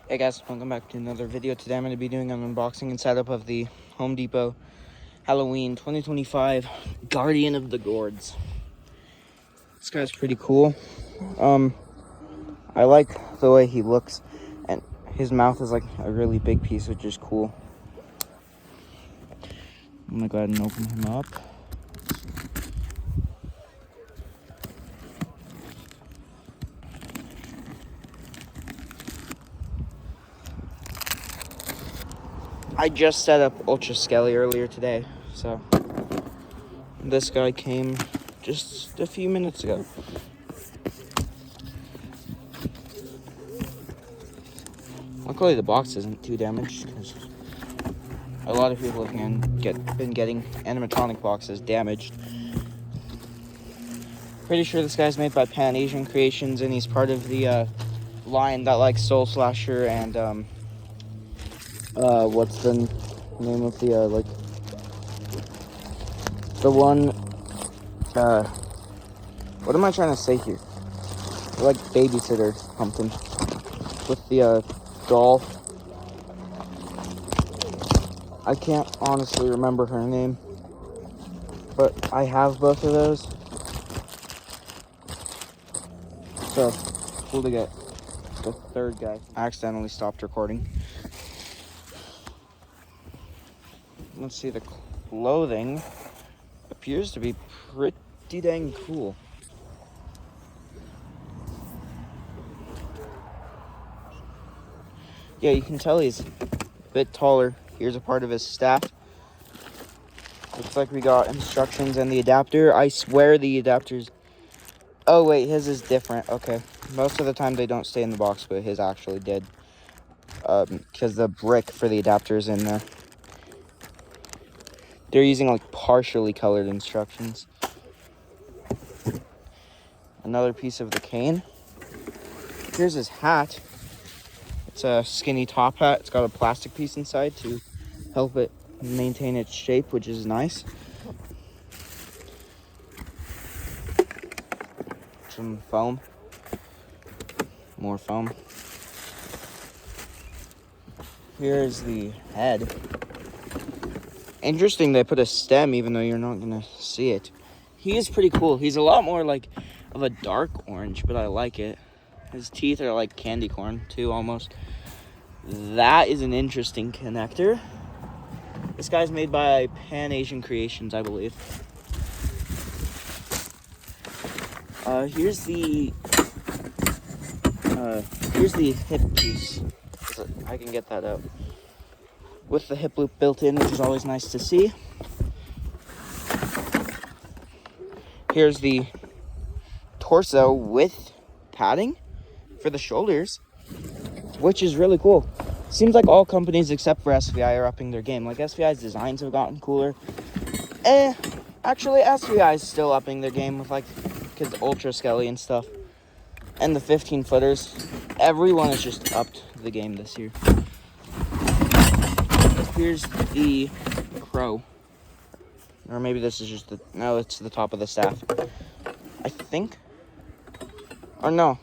Hey guys, welcome back to another video. Today I'm going to be doing an unboxing and setup of the Home Depot Halloween 2025 Guardian of the Gourds. This guy's pretty cool. I like the way he looks, and his mouth is like a really big piece, which is cool. I'm going to go ahead and open him up. I just set up Ultra Skelly earlier today, so this guy came just a few minutes ago. Luckily the box isn't too damaged, because a lot of people have been getting animatronic boxes damaged. Pretty sure this guy's made by Pan-Asian Creations, and he's part of the line that likes Soul Slasher and what's the name of the the one, what am I trying to say here? Like Babysitter something with the doll. I can't honestly remember her name, but I have both of those, so cool to get the third guy. I accidentally stopped recording. Let's see, the clothing appears to be pretty dang cool. Yeah, you can tell he's a bit taller. Here's a part of his staff. Looks like we got instructions and the adapter. I swear the adapters... Oh wait, his is different. Okay. Most of the time they don't stay in the box, but his actually did. Because the brick for the adapter is in there. They're using like partially colored instructions. Another piece of the cane. Here's his hat. It's a skinny top hat. It's got a plastic piece inside to help it maintain its shape, which is nice. Some foam. More foam. Here's the head. Interesting they put a stem even though you're not gonna see it. He is pretty cool. He's a lot more like of a dark orange, but I like it. His teeth are like candy corn too, almost. That is an interesting connector. This guy's made by Pan-Asian Creations, I believe. Here's the hip piece. I can get that out. With the hip loop built in, which is always nice to see. Here's the torso with padding for the shoulders, which is really cool. Seems like all companies except for SVI are upping their game. Like, SVI's designs have gotten cooler. Actually, SVI is still upping their game with, like, because Ultra Skelly and stuff. And the 15-footers. Everyone has just upped the game this year. Here's the crow. Or maybe this is just the... No, it's the top of the staff. I think. Or no.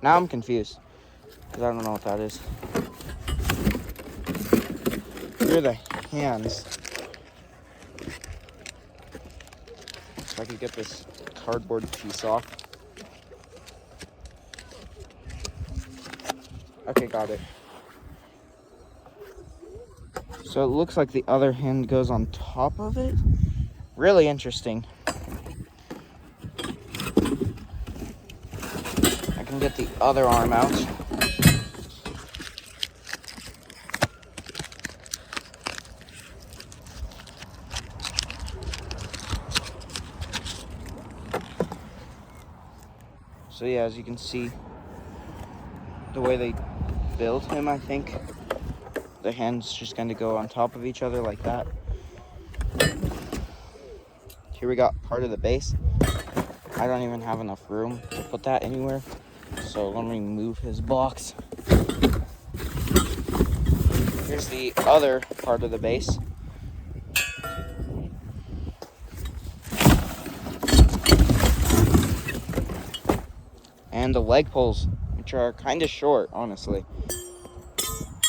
Now I'm confused. Because I don't know what that is. Here are the hands. If I could get this cardboard piece off. Okay, got it. So it looks like the other hand goes on top of it. Really interesting. I can get the other arm out. So yeah, as you can see, the way they built him, I think the hands just kind of go on top of each other like that. Here we got part of the base. I don't even have enough room to put that anywhere, so let me move his box. Here's the other part of the base. And the leg pulls, which are kind of short, honestly.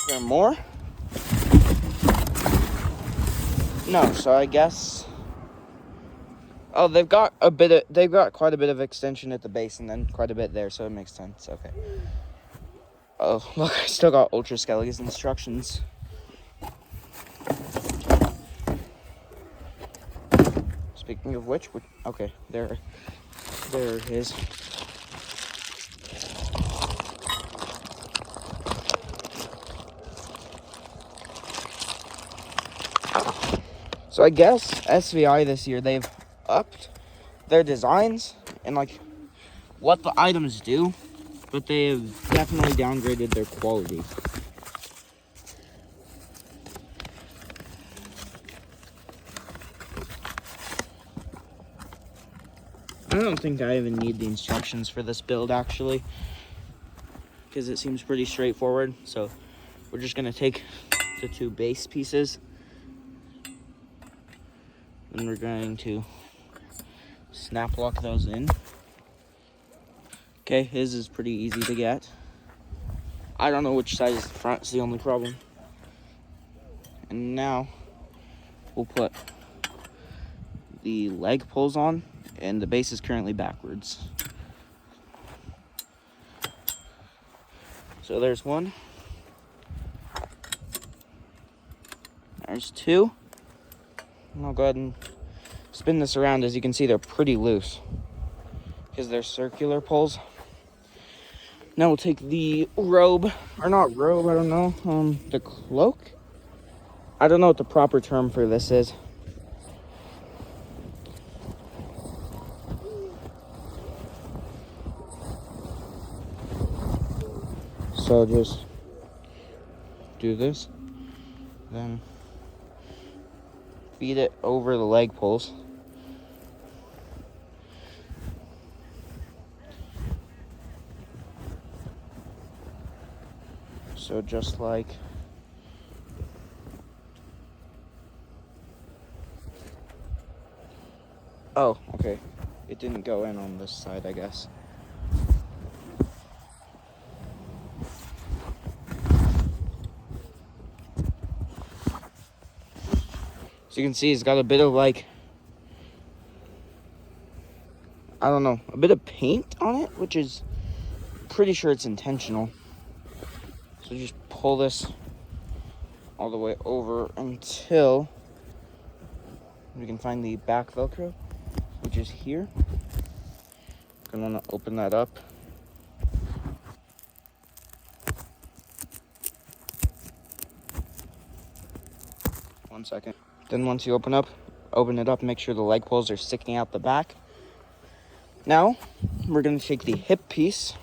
there more? No, so I guess. Oh, they've got quite a bit of extension at the base and then quite a bit there, so it makes sense. Okay. Oh, look, I still got Ultra Skelly's instructions. Speaking of which, okay, there it is. So I guess SVI this year, they've upped their designs and like what the items do, but they have definitely downgraded their quality. I don't think I even need the instructions for this build actually, because it seems pretty straightforward. So we're just gonna take the two base pieces and we're going to snap lock those in. Okay, his is pretty easy to get. I don't know which side is the front, it's the only problem. And now we'll put the leg pulls on, and the base is currently backwards. So there's one. There's two. And I'll go ahead and spin this around. As you can see, they're pretty loose because they're circular pulls. Now we'll take the robe, or not robe, I don't know, the cloak? I don't know what the proper term for this is. So just do this, then feed it over the leg pulls. So just like oh, okay. It didn't go in on this side, I guess. So you can see it's got a bit of like, I don't know, a bit of paint on it, which is pretty sure it's intentional. So just pull this all the way over until we can find the back Velcro, which is here. I'm gonna open that up. One second. Then once you open it up, make sure the leg pulls are sticking out the back. Now, we're gonna take the hip piece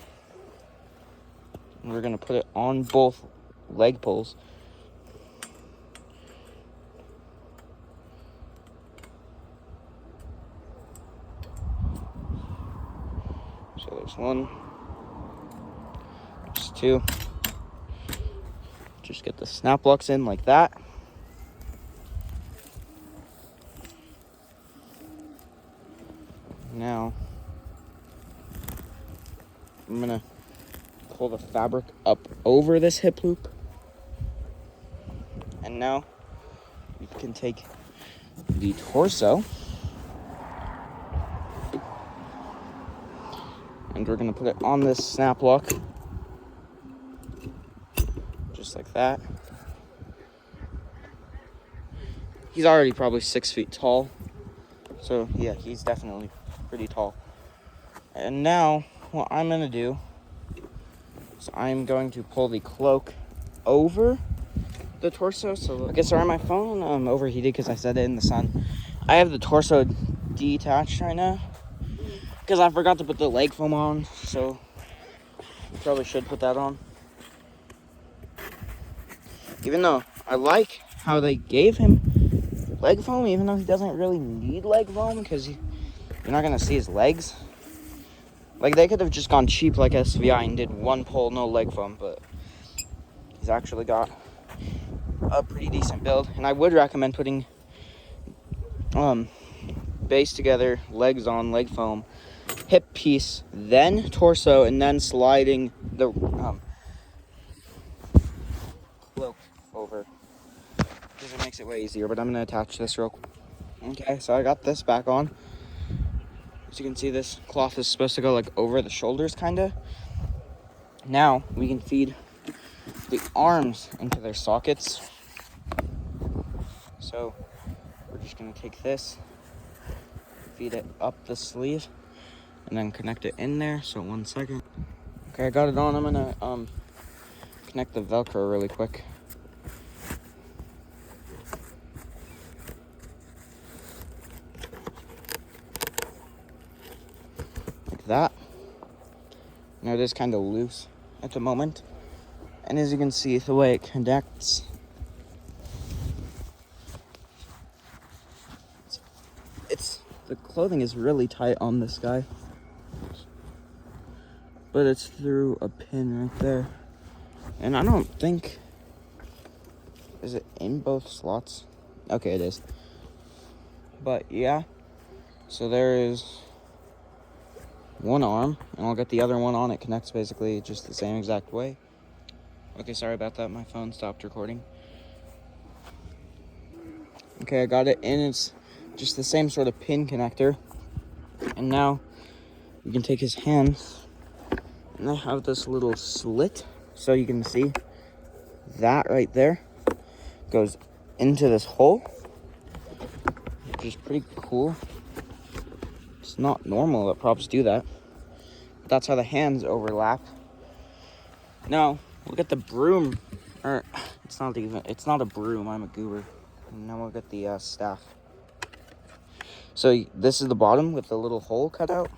and we're gonna put it on both leg pulls. So there's one, there's two. Just get the snap locks in like that. Now, I'm gonna pull the fabric up over this hip loop. And now you can take the torso and we're gonna put it on this snap lock. Just like that. He's already probably 6 feet tall. So yeah, he's definitely pretty tall. And now what I'm gonna do is I'm going to pull the cloak over the torso. So okay, sorry, my phone overheated because I set it in the sun. I have the torso detached right now because I forgot to put the leg foam on, so probably should put that on. Even though I like how they gave him leg foam, even though he doesn't really need leg foam because you're not gonna see his legs. Like, they could have just gone cheap like SVI and did one pull, no leg foam, but he's actually got a pretty decent build. And I would recommend putting base together, legs on, leg foam, hip piece, then torso, and then sliding the slope over because it makes it way easier, but I'm going to attach this real quick. Okay, so I got this back on. As you can see, this cloth is supposed to go like over the shoulders, kind of. Now we can feed the arms into their sockets. So we're just going to take this, feed it up the sleeve, and then connect it in there. So 1 second. Okay, I got it on. I'm going to connect the Velcro really quick. Like that. Now it is kind of loose at the moment. And as you can see, the way it connects, the clothing is really tight on this guy. But it's through a pin right there. And I don't think, is it in both slots? Okay, it is. But yeah, so there is one arm, and I'll get the other one on. It connects basically just the same exact way. Okay, sorry about that. My phone stopped recording. Okay, I got it in. It's just the same sort of pin connector. And now you can take his hands, and I have this little slit, so you can see that right there goes into this hole, which is pretty cool. It's not normal that props do that. But that's how the hands overlap. Now we'll get the broom, or it's not a broom. I'm a goober. And now we'll get the staff. So this is the bottom with the little hole cut out.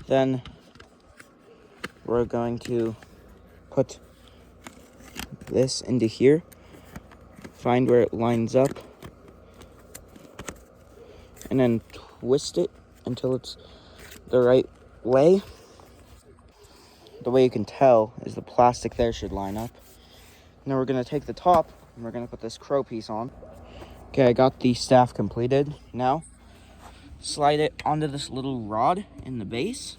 Then we're going to put this into here, find where it lines up, and then twist it until it's the right way. The way you can tell is the plastic there should line up. Now we're going to take the top and we're going to put this crow piece on. Okay, I got the staff completed. Now, slide it onto this little rod in the base,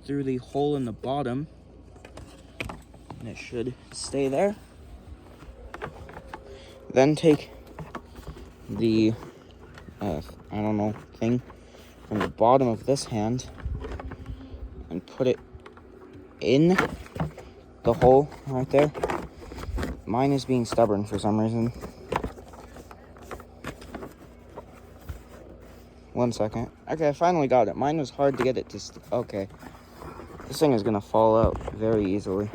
through the hole in the bottom, and it should stay there. Then take the, thing from the bottom of this hand and put it in the hole right there. Mine is being stubborn for some reason. 1 second. Okay, I finally got it. Mine was hard to get it to okay. This thing is gonna fall out very easily,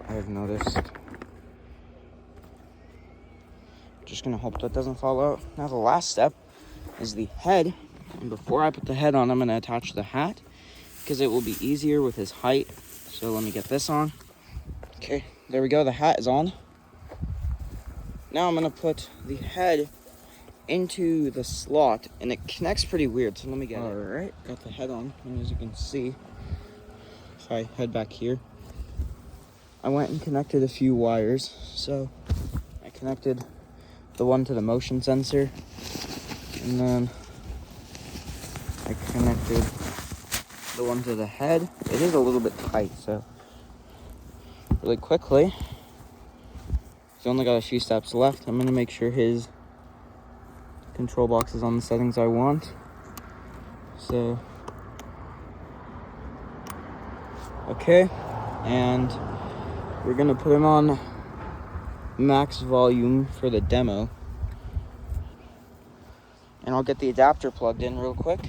I have noticed. Just gonna hope that doesn't fall out. Now the last step is the head. And before I put the head on, I'm gonna attach the hat because it will be easier with his height. So let me get this on. Okay, there we go. The hat is on. Now I'm gonna put the head into the slot, and it connects pretty weird. So let me get it. All right, got the head on, and as you can see, if I head back here, I went and connected a few wires. So I connected the one to the motion sensor, and then I connected the one to the head. It is a little bit tight, so really quickly, he's only got a few steps left. I'm gonna make sure his control box is on the settings I want. So, okay, and we're gonna put him on max volume for the demo. And I'll get the adapter plugged in real quick.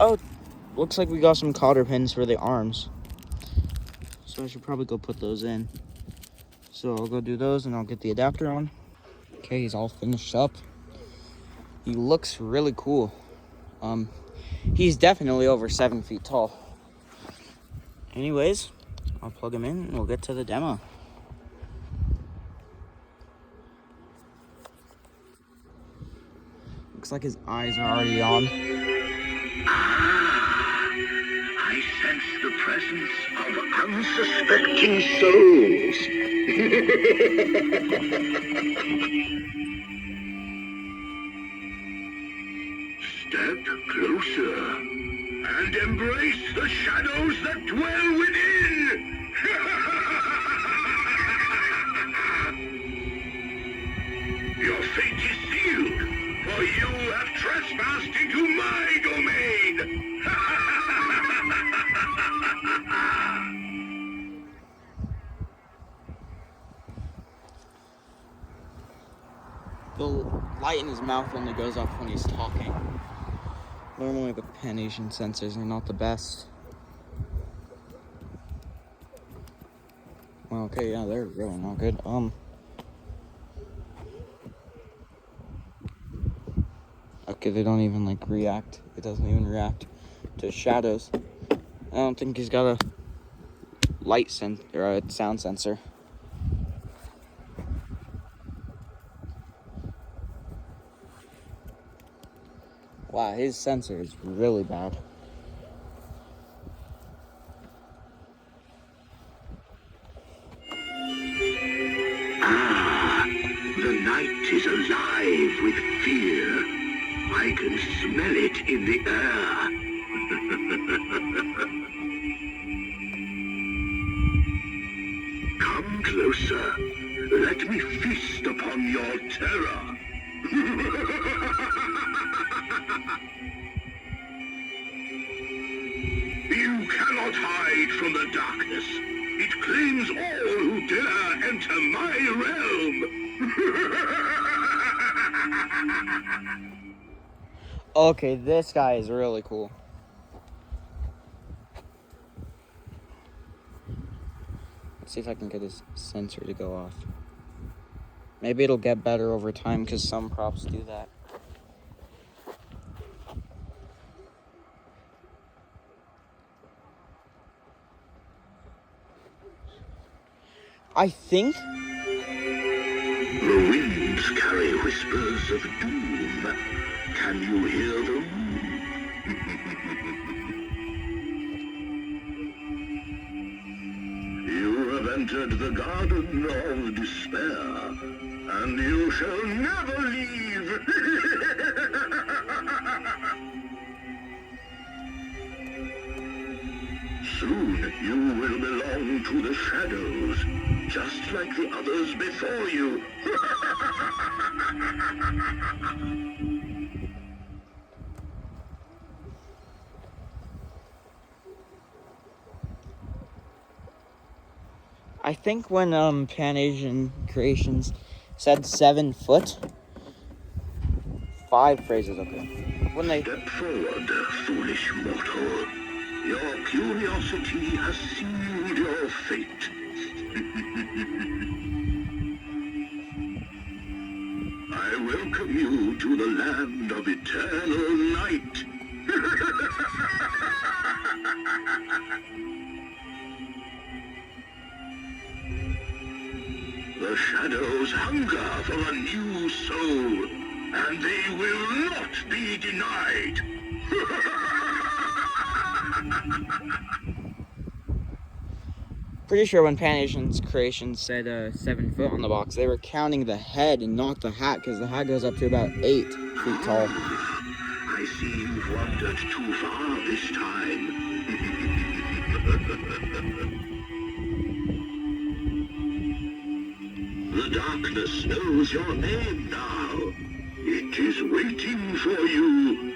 Oh, looks like we got some cotter pins for the arms. So I should probably go put those in. So I'll go do those and I'll get the adapter on. Okay, he's all finished up. He looks really cool. He's definitely over 7 feet tall. Anyways, I'll plug him in and we'll get to the demo. Looks like his eyes are already on. I sense the presence of unsuspecting souls. Step closer and embrace the shadows that dwell within. Your fate is sealed, for you have trespassed into my domain. The light in his mouth only goes up when he's talking. Normally the Pan-Asian sensors are not the best. Well, okay, yeah, they're really not good. Okay, they don't even like react. It doesn't even react to shadows. I don't think he's got a light or a sound sensor. Wow, his sensor is really bad. Ah, the night is alive with fear. I can smell it in the air. Come closer. Let me feast upon your terror. You cannot hide from the darkness. It claims all who dare enter my realm. Okay, this guy is really cool. Let's see if I can get his sensor to go off. Maybe it'll get better over time because some props do that. I think the winds carry whispers of doom. Can you hear them? You have entered the garden of despair, and you shall never leave. Soon you will belong to the shadows, just like the others before you. I think when Pan-Asian Creations said 7 foot, 5 phrases, okay. When they Step forward, foolish mortal. Your curiosity has sealed your fate. I welcome you to the land of eternal night. The shadows hunger for a new soul, and they will not be denied. Pretty sure when Pan-Asian Creations said 7 foot on the box, they were counting the head and not the hat, because the hat goes up to about 8 feet tall. I see you've wandered too far this time. The darkness knows your name now. It is waiting for you.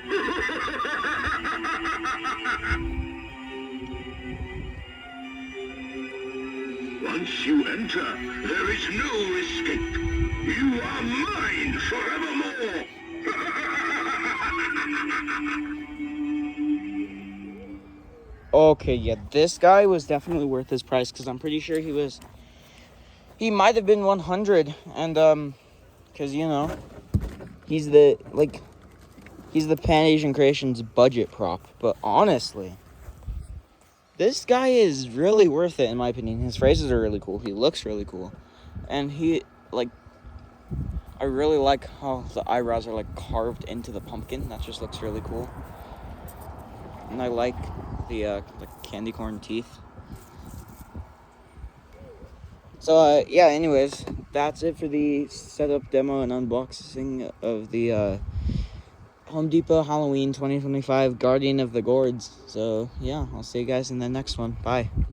Once you enter, there is no escape. You are mine forevermore. Okay, yeah, this guy was definitely worth his price, because I'm pretty sure he might have been 100, and because you know, he's the Pan-Asian Creations budget prop. But honestly, this guy is really worth it in my opinion. His phrases are really cool. He looks really cool, and I really like how the eyebrows are like carved into the pumpkin. That just looks really cool, and I like the candy corn teeth. So yeah, anyways, that's it for the setup, demo, and unboxing of the Home Depot Halloween 2025 Guardian of the Gourds. So yeah, I'll see you guys in the next one. Bye.